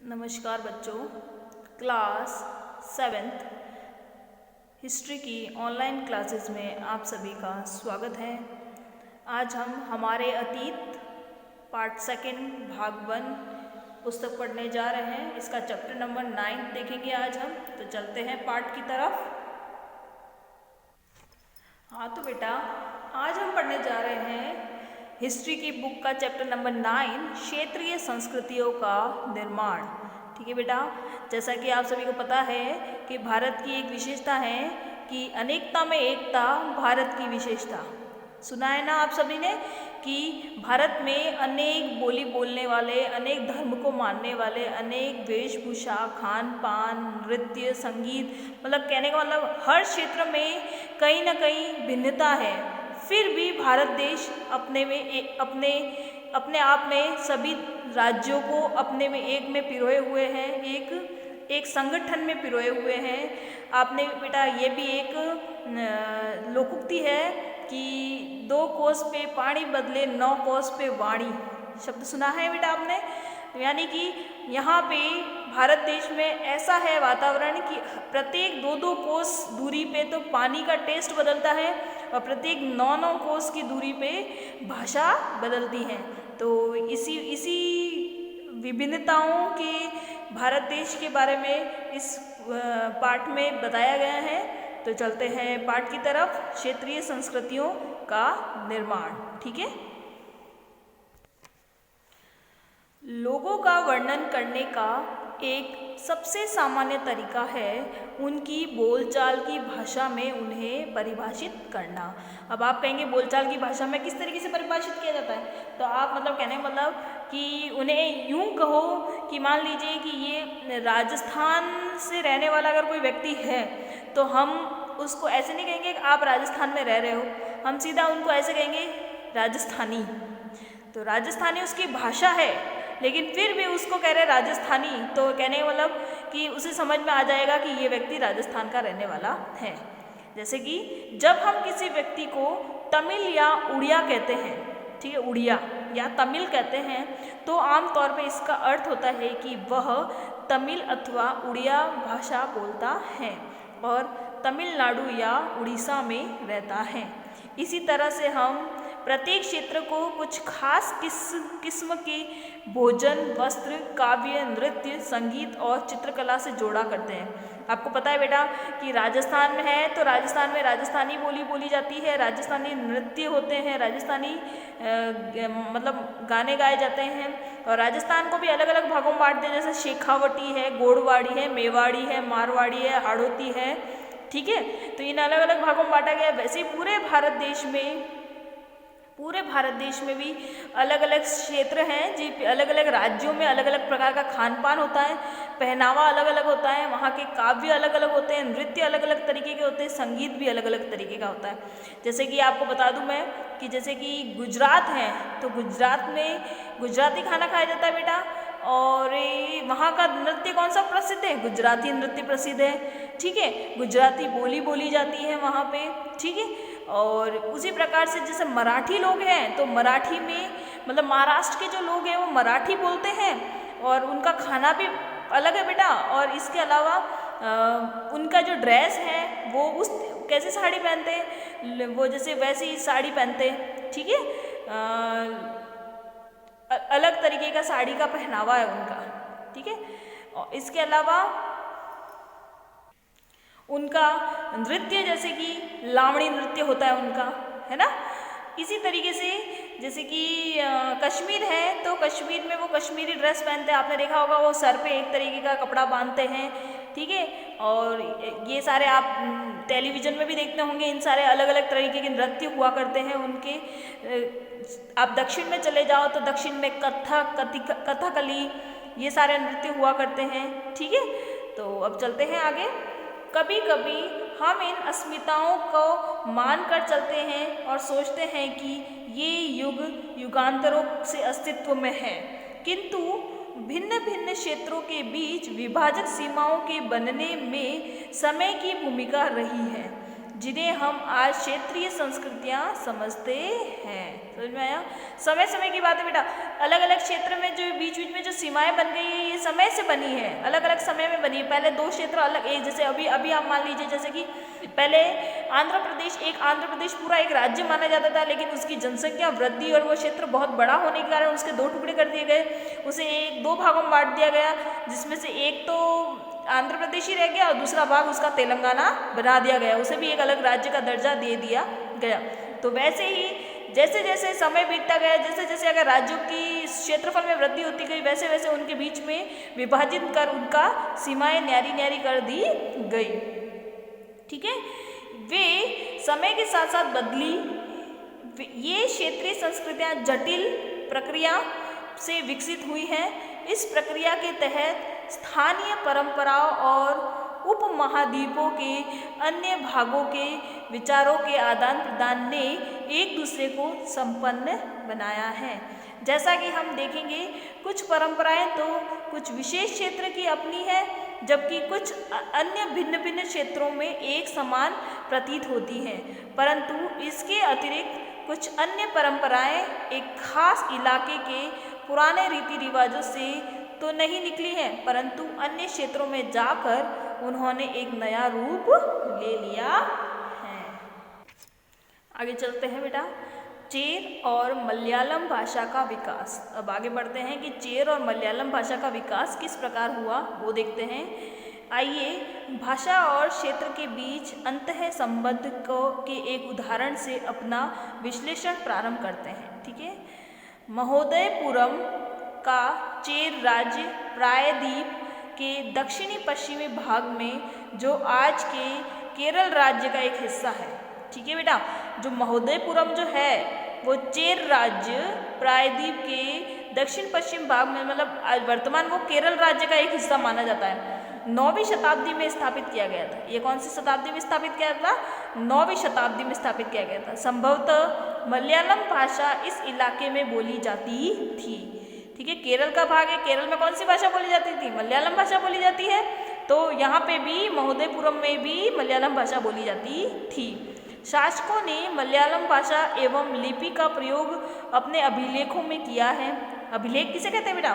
नमस्कार बच्चों, class 7th history की ऑनलाइन क्लासेस में आप सभी का स्वागत है। आज हम हमारे अतीत पार्ट 2 भाग 1 पुस्तक पढ़ने जा रहे हैं। इसका चैप्टर नंबर 9 देखेंगे आज हम। तो चलते हैं पाठ की तरफ। हाँ तो बेटा, आज हम पढ़ने जा रहे हैं हिस्ट्री की बुक का चैप्टर नंबर 9, क्षेत्रीय संस्कृतियों का निर्माण। ठीक है बेटा, जैसा कि आप सभी को पता है कि भारत की एक विशेषता है कि अनेकता में एकता भारत की विशेषता। सुना है ना आप सभी ने कि भारत में अनेक बोली बोलने वाले, अनेक धर्म को मानने वाले, अनेक वेशभूषा, खान पान, नृत्य, संगीत, मतलब कहने का मतलब हर क्षेत्र में कहीं ना कहीं भिन्नता है। फिर भी भारत देश अपने आप में सभी राज्यों को अपने में एक में पिरोए हुए हैं, एक संगठन में पिरोए हुए हैं। आपने बेटा ये भी एक लोकोक्ति है कि 2 कोस पे पानी बदले 9 कोस पे वाणी, शब्द सुना है बेटा आपने। यानी कि यहाँ पे भारत देश में ऐसा है वातावरण कि प्रत्येक 2-2 कोस दूरी पे तो पानी का टेस्ट बदलता है और प्रत्येक 9-9 कोस की दूरी पे भाषा बदलती है। तो इसी विभिन्नताओं के भारत देश के बारे में इस पाठ में बताया गया है। तो चलते हैं पाठ की तरफ, क्षेत्रीय संस्कृतियों का निर्माण। ठीक है, लोगों का वर्णन करने का एक सबसे सामान्य तरीका है उनकी बोलचाल की भाषा में उन्हें परिभाषित करना। अब आप कहेंगे बोलचाल की भाषा में किस तरीके से परिभाषित किया जाता है, तो आप कहने मतलब कि उन्हें यूं कहो कि मान लीजिए कि ये राजस्थान से रहने वाला अगर कोई व्यक्ति है तो हम उसको ऐसे नहीं कहेंगे कि आप राजस्थान में रह रहे हो, हम सीधा उनको ऐसे कहेंगे राजस्थानी। तो राजस्थानी उसकी भाषा है, लेकिन फिर भी उसको कह रहे राजस्थानी, तो कहने का मतलब कि उसे समझ में आ जाएगा कि ये व्यक्ति राजस्थान का रहने वाला है। जैसे कि जब हम किसी व्यक्ति को तमिल या उड़िया कहते हैं, ठीक है, उड़िया या तमिल कहते हैं, तो आमतौर पे इसका अर्थ होता है कि वह तमिल अथवा उड़िया भाषा बोलता है और तमिलनाडु या उड़ीसा में रहता है। इसी तरह से हम प्रत्येक क्षेत्र को कुछ खास किस्म के भोजन, वस्त्र, काव्य, नृत्य, संगीत और चित्रकला से जोड़ा करते हैं। आपको पता है बेटा कि राजस्थान में है तो राजस्थान में राजस्थानी बोली बोली जाती है, राजस्थानी नृत्य होते हैं, राजस्थानी मतलब गाने गाए जाते हैं। और राजस्थान को भी अलग अलग भागों में बांटते हैं, जैसे शेखावटी है, गोड़वाड़ी है, मेवाड़ी है, मारवाड़ी है, हाड़ौती है। ठीक है, तो इन अलग अलग भागों में बांटा गया। वैसे पूरे भारत देश में भी अलग अलग क्षेत्र हैं जी, अलग अलग राज्यों में अलग अलग प्रकार का खान पान होता है, पहनावा अलग अलग होता है, वहाँ के काव्य अलग अलग होते हैं, नृत्य अलग अलग तरीके के होते हैं, संगीत भी अलग अलग तरीके का होता है। जैसे कि आपको बता दूं मैं कि जैसे कि गुजरात है तो गुजरात में गुजराती खाना खाया जाता है बेटा, और वहाँ का नृत्य कौन सा प्रसिद्ध है, गुजराती नृत्य प्रसिद्ध है। ठीक है, गुजराती बोली बोली जाती है वहाँ पे। ठीक है, और उसी प्रकार से जैसे मराठी लोग हैं तो मराठी में मतलब महाराष्ट्र के जो लोग हैं वो मराठी बोलते हैं और उनका खाना भी अलग है बेटा। और इसके अलावा उनका जो ड्रेस है वो उस कैसे साड़ी पहनते हैं, वो जैसे वैसे ही साड़ी पहनते हैं। ठीक है, अलग तरीके का साड़ी का पहनावा है उनका। ठीक है, और इसके अलावा उनका नृत्य जैसे कि लावणी नृत्य होता है उनका, है ना। इसी तरीके से जैसे कि कश्मीर है तो कश्मीर में वो कश्मीरी ड्रेस पहनते हैं, आपने देखा होगा, वो सर पे एक तरीके का कपड़ा बांधते हैं। ठीक है, और ये सारे आप टेलीविज़न में भी देखते होंगे, इन सारे अलग अलग तरीके के नृत्य हुआ करते हैं उनके। आप दक्षिण में चले जाओ तो दक्षिण में कथकली, ये सारे नृत्य हुआ करते हैं। ठीक है, तो अब चलते हैं आगे। कभी कभी हम इन अस्मिताओं को मान कर चलते हैं और सोचते हैं कि ये युगांतरों से अस्तित्व में है, किंतु भिन्न भिन्न क्षेत्रों के बीच विभाजक सीमाओं के बनने में समय की भूमिका रही है, जिन्हें हम आज क्षेत्रीय संस्कृतियाँ समझते हैं। समझ में आया? समय समय की बात है बेटा, अलग अलग क्षेत्र में जो बीच बीच में जो सीमाएं बन गई है ये समय से बनी है, अलग अलग समय में बनी है। पहले दो क्षेत्र अलग, एक जैसे अभी अभी आप मान लीजिए जैसे कि पहले आंध्र प्रदेश पूरा एक राज्य माना जाता था, लेकिन उसकी जनसंख्या वृद्धि और वो क्षेत्र बहुत बड़ा होने के कारण उसके दो टुकड़े कर दिए गए, उसे दो भागों में बांट दिया गया, जिसमें से एक तो आंध्र प्रदेश ही रह गया और दूसरा भाग उसका तेलंगाना बना दिया गया, उसे भी एक अलग राज्य का दर्जा दे दिया गया। तो वैसे ही जैसे जैसे समय बीतता गया, जैसे जैसे अगर राज्यों की क्षेत्रफल में वृद्धि होती गई, वैसे वैसे उनके बीच में विभाजित कर उनका सीमाएं न्यारी न्यारी कर दी गई। ठीक है, वे समय के साथ साथ बदली। ये क्षेत्रीय संस्कृतियाँ जटिल प्रक्रिया से विकसित हुई हैं। इस प्रक्रिया के तहत स्थानीय परंपराओं और उपमहाद्वीपों के अन्य भागों के विचारों के आदान प्रदान ने एक दूसरे को संपन्न बनाया है। जैसा कि हम देखेंगे, कुछ परंपराएं तो कुछ विशेष क्षेत्र की अपनी है, जबकि कुछ अन्य भिन्न भिन्न क्षेत्रों में एक समान प्रतीत होती हैं, परंतु इसके अतिरिक्त कुछ अन्य परंपराएं एक खास इलाके के पुराने रीति रिवाजों से तो नहीं निकली हैं, परंतु अन्य क्षेत्रों में जाकर उन्होंने एक नया रूप ले लिया है। आगे चलते हैं बेटा, चेर और मलयालम भाषा का विकास। अब आगे बढ़ते हैं कि चेर और मलयालम भाषा का विकास किस प्रकार हुआ वो देखते हैं। आइए भाषा और क्षेत्र के बीच अंतः संबंध के एक उदाहरण से अपना विश्लेषण प्रारंभ करते हैं। ठीक है, महोदयपुरम का चेर राज्य प्रायद्वीप के दक्षिणी पश्चिमी भाग में, जो आज के केरल राज्य का एक हिस्सा है। ठीक है बेटा, जो महोदयपुरम जो है वो चेर राज्य प्रायद्वीप के दक्षिण पश्चिम भाग में, मतलब वर्तमान वो केरल राज्य का एक हिस्सा माना जाता है। 9वीं शताब्दी में स्थापित किया गया था। ये कौन सी शताब्दी में स्थापित किया था? 9वीं शताब्दी में स्थापित किया गया था। संभवतः मलयालम भाषा इस इलाके में बोली जाती थी। ठीक है, केरल का भाग है, केरल में कौन सी भाषा बोली जाती थी? मलयालम भाषा बोली जाती है। तो यहाँ पे भी महोदयपुरम में भी मलयालम भाषा बोली जाती थी। शासकों ने मलयालम भाषा एवं लिपि का प्रयोग अपने अभिलेखों में किया है। अभिलेख किसे कहते हैं बेटा?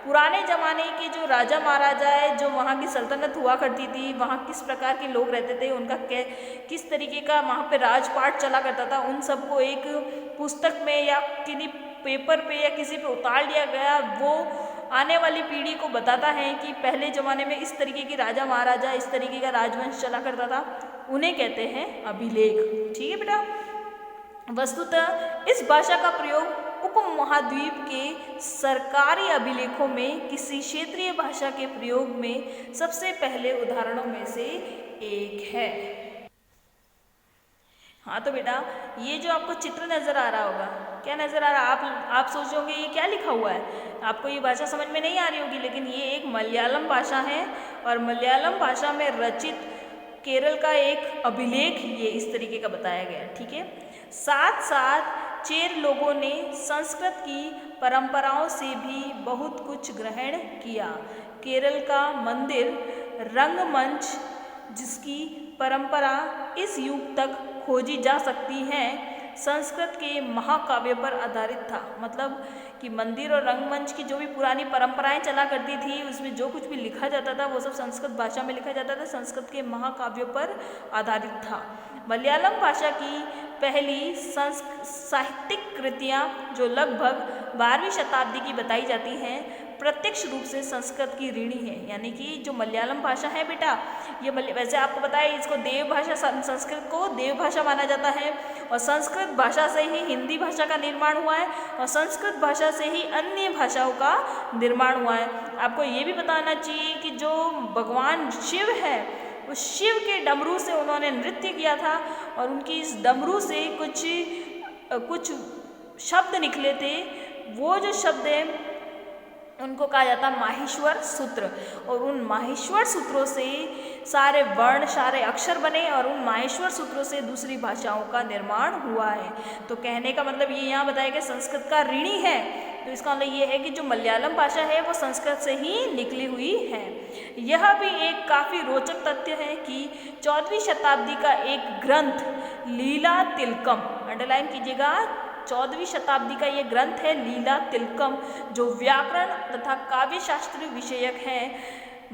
पुराने ज़माने के जो राजा महाराजा है, जो वहाँ की सल्तनत हुआ करती थी, वहाँ किस प्रकार के लोग रहते थे, उनका किस तरीके का वहाँ पे राजपाट चला करता था, उन सबको एक पुस्तक में या किसी पेपर पे या किसी पे उतार लिया गया। वो आने वाली पीढ़ी को बताता है कि पहले ज़माने में इस तरीके के राजा महाराजा, इस तरीके का राजवंश चला करता था, उन्हें कहते हैं अभिलेख। ठीक है बेटा, वस्तुतः इस भाषा का प्रयोग उपमहाद्वीप के सरकारी अभिलेखों में किसी क्षेत्रीय भाषा के प्रयोग में सबसे पहले उदाहरणों में से एक है। हाँ तो बेटा, ये जो आपको चित्र नज़र आ रहा होगा, क्या नज़र आ रहा है? आप सोचोगे ये क्या लिखा हुआ है, आपको ये भाषा समझ में नहीं आ रही होगी, लेकिन ये एक मलयालम भाषा है और मलयालम भाषा में रचित केरल का एक अभिलेख ये इस तरीके का बताया गया है। ठीक है, साथ साथ चेर लोगों ने संस्कृत की परंपराओं से भी बहुत कुछ ग्रहण किया। केरल का मंदिर रंगमंच, जिसकी परंपरा इस युग तक खोजी जा सकती है, संस्कृत के महाकाव्य पर आधारित था। मतलब कि मंदिर और रंगमंच की जो भी पुरानी परंपराएं चला करती थी, उसमें जो कुछ भी लिखा जाता था वो सब संस्कृत भाषा में लिखा जाता था, संस्कृत के महाकाव्यों पर आधारित था। मलयालम भाषा की पहली साहित्यिक कृतियाँ जो लगभग 12वीं शताब्दी की बताई जाती हैं, प्रत्यक्ष रूप से संस्कृत की ऋणी है। यानी कि जो मलयालम भाषा है बेटा, ये वैसे आपको पता है इसको देव भाषा, संस्कृत को देव भाषा माना जाता है, और संस्कृत भाषा से ही हिंदी भाषा का निर्माण हुआ है, और संस्कृत भाषा से ही अन्य भाषाओं का निर्माण हुआ है। आपको ये भी बताना चाहिए कि जो भगवान शिव है, उस शिव के डमरू से उन्होंने नृत्य किया था, और उनकी इस डमरू से कुछ शब्द निकले थे। वो जो शब्द हैं उनको कहा जाता माहेश्वर सूत्र, और उन माहेश्वर सूत्रों से सारे वर्ण, सारे अक्षर बने, और उन माहेश्वर सूत्रों से दूसरी भाषाओं का निर्माण हुआ है। तो कहने का मतलब ये यहाँ बताया कि संस्कृत का ऋणी है, तो इसका मतलब ये है कि जो मलयालम भाषा है वो संस्कृत से ही निकली हुई है। यह भी एक काफ़ी रोचक तथ्य है कि 14वीं शताब्दी का एक ग्रंथ लीला तिलकम, अंडरलाइन कीजिएगा, 14वीं शताब्दी का ये ग्रंथ है लीला तिलकम, जो व्याकरण तथा काव्य शास्त्र विषयक है।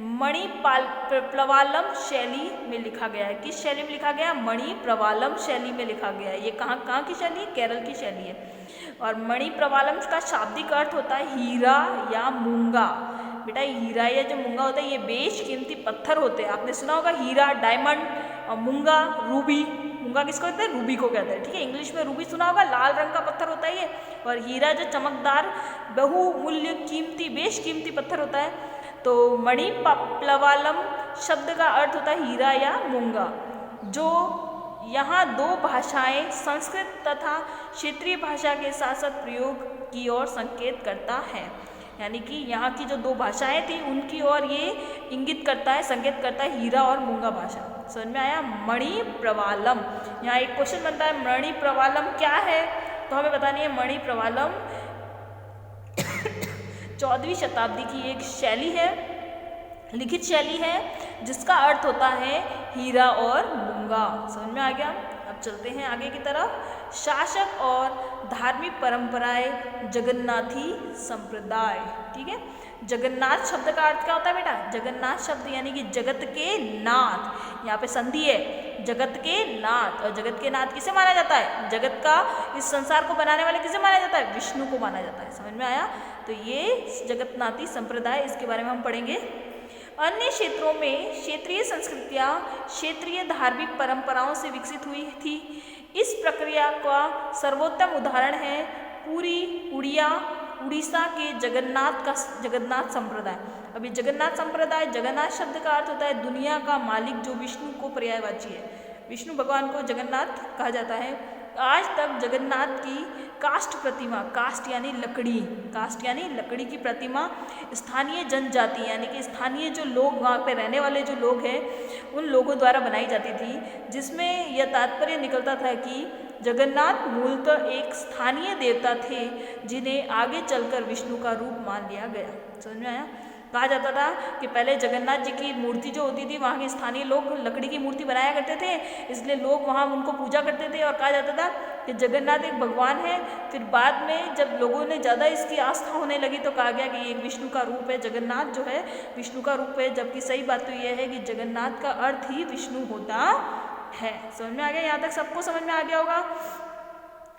मणिप्रवालम शैली में लिखा गया है। किस शैली में लिखा गया? मणिप्रवालम शैली में लिखा गया है। ये कहाँ की शैली है? केरल की शैली है। और मणिप्रवालम का शाब्दिक अर्थ होता है हीरा या मूंगा। बेटा हीरा या जो मूंगा होता है ये बेशकीमती पत्थर होते हैं। आपने सुना होगा हीरा, डायमंड, और मूंगा रूबी। मूंगा किसको कहते हैं? रूबी को कहते हैं। ठीक है, इंग्लिश में रूबी सुना होगा, लाल रंग का पत्थर होता है ये। और हीरा जो चमकदार बहुमूल्य कीमती बेशकीमती पत्थर होता है। तो मणिप्रवालम शब्द का अर्थ होता है हीरा या मूंगा, जो यहाँ दो भाषाएं संस्कृत तथा क्षेत्रीय भाषा के साथ साथ प्रयोग की ओर संकेत करता है। यानी कि यहाँ की जो दो भाषाएं थी उनकी ओर ये इंगित करता है, संकेत करता है, हीरा और मूंगा भाषा। समझ में आया? मणिप्रवालम। यहाँ एक क्वेश्चन बनता है मणिप्रवालम क्या है, तो हमें बतानी है मणिप्रवालम 14वीं शताब्दी की एक शैली है, लिखित शैली है, जिसका अर्थ होता है हीरा और मूंगा। समझ में आ गया? अब चलते हैं आगे की तरफ। शासक और धार्मिक परंपराएं जगन्नाथी संप्रदाय। ठीक है, जगन्नाथ शब्द का अर्थ क्या होता है बेटा? जगन्नाथ शब्द यानी कि जगत के नाथ। यहाँ पे संधि है, जगत के नाथ। और जगत के नाथ किसे माना जाता है? जगत का, इस संसार को बनाने वाले किसे माना जाता है? विष्णु को माना जाता है। समझ में आया? तो ये जगन्नाथी संप्रदाय, इसके बारे में हम पढ़ेंगे। अन्य क्षेत्रों में क्षेत्रीय संस्कृतियाँ क्षेत्रीय धार्मिक परंपराओं से विकसित हुई थी। इस प्रक्रिया का सर्वोत्तम उदाहरण है पूरी उड़ीसा के जगन्नाथ संप्रदाय। अभी जगन्नाथ संप्रदाय, जगन्नाथ शब्द का अर्थ होता है दुनिया का मालिक, जो विष्णु को पर्यायवाची है। विष्णु भगवान को जगन्नाथ कहा जाता है। आज तक जगन्नाथ की काष्ठ प्रतिमा, काष्ठ यानी लकड़ी, काष्ठ यानी लकड़ी की प्रतिमा स्थानीय जनजाति यानी कि स्थानीय जो लोग, वहाँ पे रहने वाले जो लोग हैं, उन लोगों द्वारा बनाई जाती थी, जिसमें यह तात्पर्य निकलता था कि जगन्नाथ मूलतः एक स्थानीय देवता थे, जिन्हें आगे चलकर विष्णु का रूप मान लिया गया। समझ में आया? कहा जाता था कि पहले जगन्नाथ जी की मूर्ति जो होती थी, वहाँ के स्थानीय लोग लकड़ी की मूर्ति बनाया करते थे, इसलिए लोग वहाँ उनको पूजा करते थे और कहा जाता था कि जगन्नाथ एक भगवान है। फिर बाद में जब लोगों ने ज़्यादा इसकी आस्था होने लगी तो कहा गया कि ये विष्णु का रूप है, जगन्नाथ जो है विष्णु का रूप है। जबकि सही बात तो यह है कि जगन्नाथ का अर्थ ही विष्णु होता है। समझ में आ गया? यहाँ तक सबको समझ में आ गया होगा।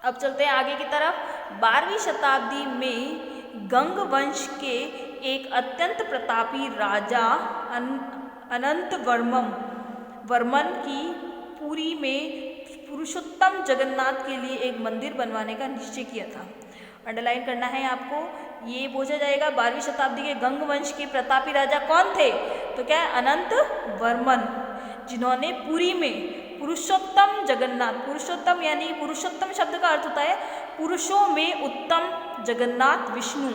अब चलते हैं आगे की तरफ। 12वीं शताब्दी में गंग वंश के एक अत्यंत प्रतापी राजा अनंत वर्मन की पुरी में पुरुषोत्तम जगन्नाथ के लिए एक मंदिर बनवाने का निश्चय किया था। अंडरलाइन करना है आपको, ये पूछा जाएगा 12वीं शताब्दी के गंग वंश के प्रतापी राजा कौन थे? तो क्या है? अनंत वर्मन, जिन्होंने पुरी में पुरुषोत्तम जगन्नाथ, पुरुषोत्तम यानी पुरुषोत्तम शब्द का अर्थ होता है पुरुषों में उत्तम जगन्नाथ विष्णु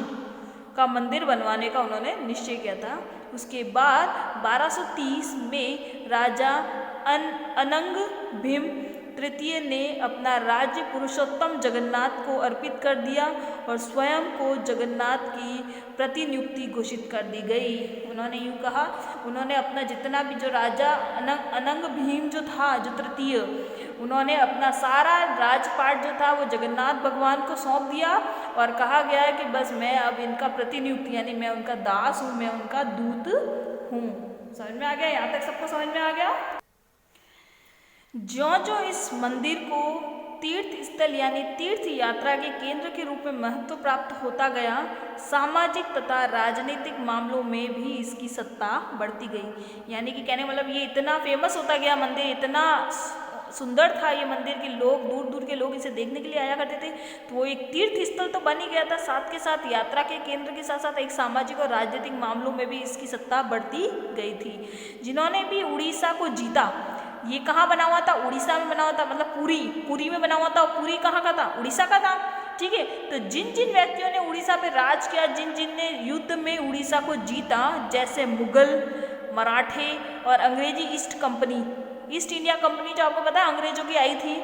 का मंदिर बनवाने का उन्होंने निश्चय किया था। उसके बाद 1230 में राजा अनंग भीम तृतीय ने अपना राज्य पुरुषोत्तम जगन्नाथ को अर्पित कर दिया और स्वयं को जगन्नाथ की प्रतिनियुक्ति घोषित कर दी गई। उन्होंने यूँ कहा, उन्होंने अपना जितना भी जो राजा अनंग भीम जो था, जो तृतीय, उन्होंने अपना सारा राजपाट जो था वो जगन्नाथ भगवान को सौंप दिया और कहा गया है कि बस मैं अब इनका प्रतिनियुक्ति यानी मैं उनका दास हूँ, मैं उनका दूत हूँ। समझ में आ गया? यहाँ तक सबको समझ में आ गया? ज्यों-ज्यों इस मंदिर को तीर्थ स्थल यानी तीर्थ यात्रा के केंद्र के रूप में महत्व प्राप्त होता गया, सामाजिक तथा राजनीतिक मामलों में भी इसकी सत्ता बढ़ती गई। यानी कि कहने मतलब ये इतना फेमस होता गया मंदिर, इतना सुंदर था ये मंदिर कि लोग दूर दूर के लोग इसे देखने के लिए आया करते थे। तो वो एक तीर्थ स्थल तो बन ही गया था, साथ के साथ यात्रा के केंद्र के साथ साथ एक सामाजिक और राजनीतिक मामलों में भी इसकी सत्ता बढ़ती गई थी। जिन्होंने भी उड़ीसा को जीता, ये कहाँ बना हुआ था? उड़ीसा में बना हुआ था, मतलब पुरी में बना हुआ था। और पुरी कहाँ का था? उड़ीसा का था। ठीक है, तो जिन जिन व्यक्तियों ने उड़ीसा पे राज किया, जिन जिन ने युद्ध में उड़ीसा को जीता, जैसे मुगल, मराठे और अंग्रेजी ईस्ट इंडिया कंपनी जो आपको पता है अंग्रेजों की आई थी,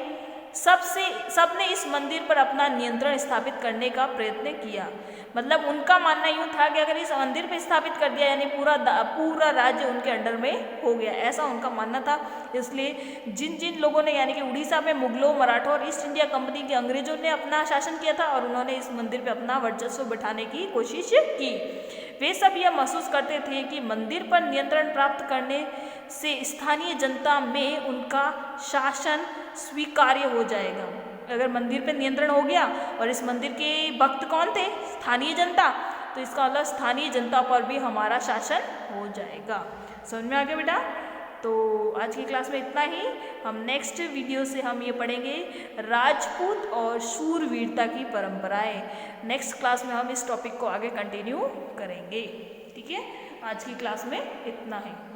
सबने इस मंदिर पर अपना नियंत्रण स्थापित करने का प्रयत्न किया। मतलब उनका मानना यूँ था कि अगर इस मंदिर पे स्थापित कर दिया यानी पूरा राज्य उनके अंडर में हो गया, ऐसा उनका मानना था। इसलिए जिन जिन लोगों ने यानी कि उड़ीसा में मुगलों, मराठों और ईस्ट इंडिया कंपनी के अंग्रेजों ने अपना शासन किया था और उन्होंने इस मंदिर पे अपना वर्चस्व बिठाने की कोशिश की। वे सब यह महसूस करते थे कि मंदिर पर नियंत्रण प्राप्त करने से स्थानीय जनता में उनका शासन स्वीकार्य हो जाएगा। अगर मंदिर पे नियंत्रण हो गया और इस मंदिर के भक्त कौन थे? स्थानीय जनता, तो इसका मतलब स्थानीय जनता पर भी हमारा शासन हो जाएगा। समझ में आ गया बेटा? तो आज की क्लास में इतना ही। हम नेक्स्ट वीडियो से हम ये पढ़ेंगे राजपूत और शूरवीरता की परंपराएं। नेक्स्ट क्लास में हम इस टॉपिक को आगे कंटिन्यू करेंगे। ठीक है, आज की क्लास में इतना ही।